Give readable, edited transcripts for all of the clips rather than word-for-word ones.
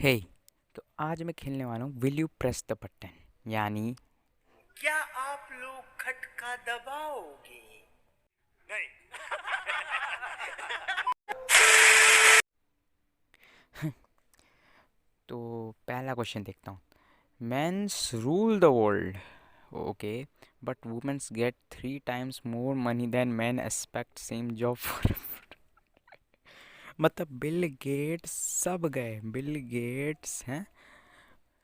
हे तो आज मैं खेलने वाला हूँ will you press the button यानी क्या आप लोग खटका दबाओगे? नहीं। तो पहला क्वेश्चन देखता हूँ। Men's rule the world, okay, but women's get 3 times more money than man expect same job for मतलब बिल गेट्स सब गए, बिल गेट्स हैं,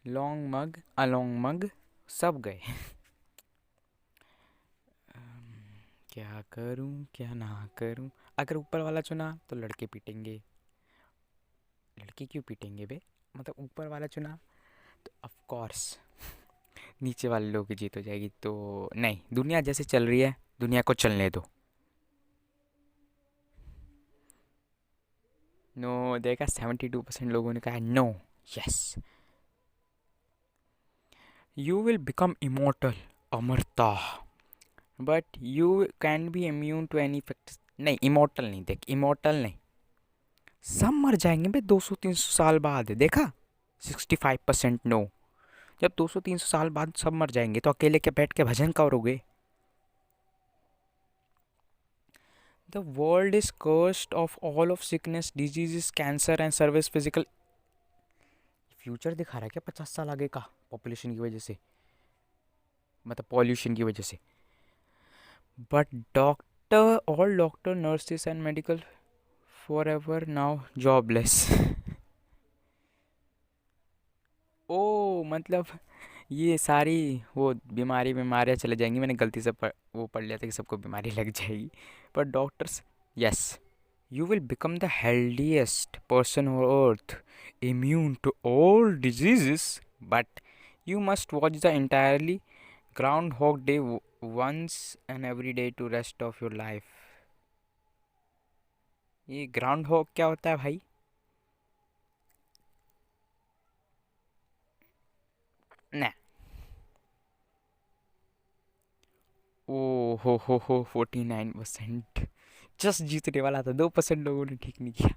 लॉन्ग मग अलोंग मग सब गए। क्या करूं क्या ना करूं। अगर ऊपर वाला चुना तो लड़के पीटेंगे, लड़के क्यों पीटेंगे बे, मतलब ऊपर वाला चुना तो ऑफ कोर्स नीचे वाले लोगों की जीत हो जाएगी। तो नहीं, दुनिया जैसे चल रही है दुनिया को चलने दो। नो, देखा 72% लोगों ने कहा no. Yes, you will become immortal, अमरता, but you can be immune to any effect. नहीं, इमोर्टल नहीं, देख इमोर्टल नहीं, सब मर जाएंगे बे 200-300 साल बाद। देखा 65% नो। जब 200-300 साल बाद सब मर जाएंगे तो अकेले के बैठ के भजन करोगे। The world is cursed of all of sickness, diseases, cancer and service physical। Future दिखा रहा है क्या 50 साल आगे का, पॉपुलेशन की वजह से, मतलब पॉल्यूशन की वजह से। But doctor, all doctor nurses and medical forever now jobless. ओ मतलब ये सारी वो बीमारियाँ चले जाएंगी। मैंने गलती से वो पढ़ लिया था कि सबको बीमारी लग जाएगी, पर doctors, yes, you will become the healthiest person on earth, immune to all diseases, but you must watch the entirely groundhog day once and every day to rest of your life। ये groundhog क्या होता है भाई? ना, ओ हो 49%, just जीतने वाला था, 2% लोगों ने ठीक नहीं किया।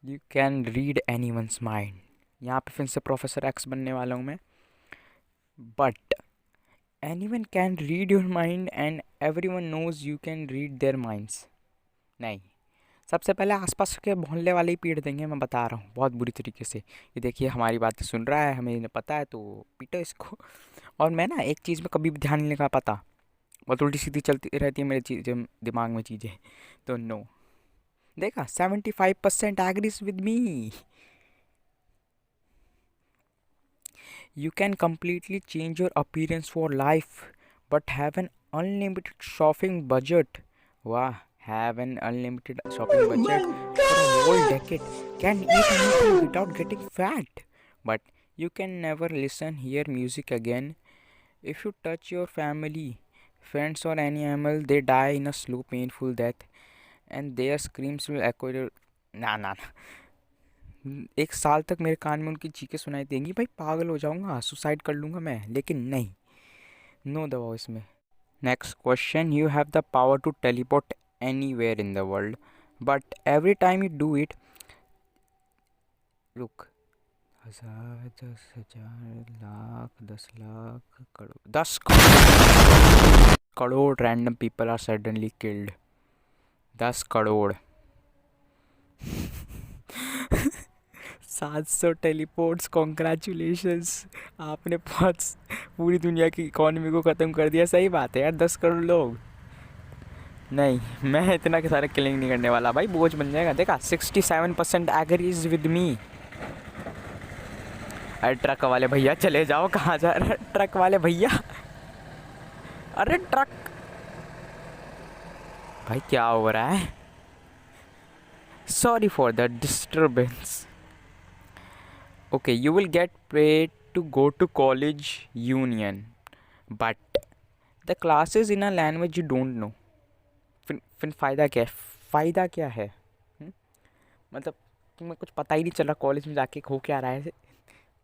You can read any once mind, यहाँ पे फिर से प्रोफेसर एक्स बनने वाला हूँ मैं। But anyone can read your mind and everyone knows you can read their minds। नहीं, सबसे पहले आसपास के मोहल्ले वाले ही पीट देंगे, मैं बता रहा हूँ बहुत बुरी तरीके से। ये देखिए हमारी बातें सुन रहा है, हमें इन्हें पता है, तो पीटो इसको। और मैं ना एक चीज़ में कभी भी ध्यान नहीं लगा पाता, बहुत उल्टी सीधी चलती रहती है मेरे चीज़ें दिमाग में चीज़ें। तो नो, देखा 75% agrees with me. You can completely change your appearance for life, but have an unlimited shopping budget. Wow, have an unlimited shopping budget for a whole decade. Can eat anything without getting fat. But you can never listen, hear music again. If you touch your family, friends, or any animal, they die in a slow, painful death, and their screams will echo your. Nah, nah, nah. 1 साल तक मेरे कान में उनकी चीखें सुनाई देंगी। भाई पागल हो जाऊंगा, सुसाइड कर लूंगा मैं, लेकिन नहीं, नो दबाओ इसमें। Next question, you have the power to teleport any where in the world, but every time you do it, रुक, 1000, 10,000, lakh, 10 lakh, crore, 10 crore random people are suddenly killed. 10 crore. 700 teleports, congratulations, आपने बहुत पूरी दुनिया की इकोनॉमी को ख़त्म कर दिया। सही बात है यार, 10 करोड़ लोग। नहीं, मैं इतना के सारे किलिंग नहीं करने वाला भाई, बोझ बन जाएगा। देखा 67% एग्रीज विद मी। अरे ट्रक वाले भैया चले जाओ, कहाँ जा रहे ट्रक वाले भैया? अरे ट्रक भाई क्या हो रहा है? Sorry for the disturbance. Okay, you will get paid to go to college union, but the classes in a language you don't know। फिर फ़ायदा क्या है? फ़ायदा क्या है? मतलब तुम्हें कुछ पता ही नहीं चल रहा कॉलेज में जाके हो क्या रहा है,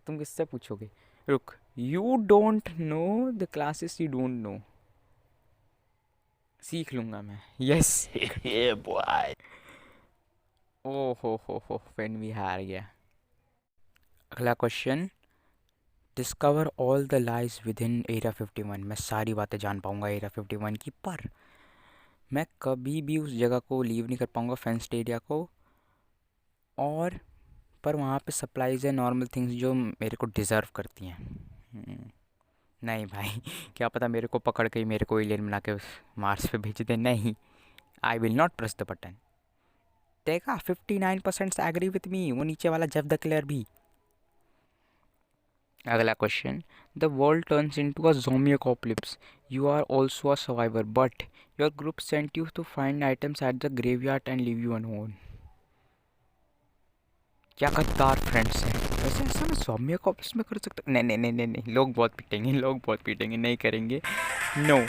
तुम किससे पूछोगे? रुक, you don't know the classes you don't know, सीख लूँगा मैं। यस। Yeah, boy. ओ हो फिर भी हार गया। अगला question, discover all the lies with in area 51। मैं सारी बातें जान पाऊंगा एरिया 51 की, पर मैं कभी भी उस जगह को लीव नहीं कर पाऊंगा, फेंस्ड एरिया को। और पर वहाँ पे सप्लाईज है, नॉर्मल थिंग्स जो मेरे को डिज़र्व करती हैं। नहीं भाई क्या पता मेरे को पकड़ के ही मेरे को एलियन बना के उस मार्स पे भेज दे। नहीं, I will not press the button. देखा, 59% एग्री विथ मी, वो नीचे वाला जेफ द क्लियर भी। अगला question, the world turns into a zombie apocalypse, you are also a survivor but your group sent you to find items at the graveyard and leave you alone. क्या गद्दार friends हैं। वैसे ऐसा मैं zombie apocalypse में कर सकता? नहीं नहीं नहीं नहीं नहीं, लोग बहुत पीटेंगे, लोग बहुत पीटेंगे, नहीं करेंगे। नो।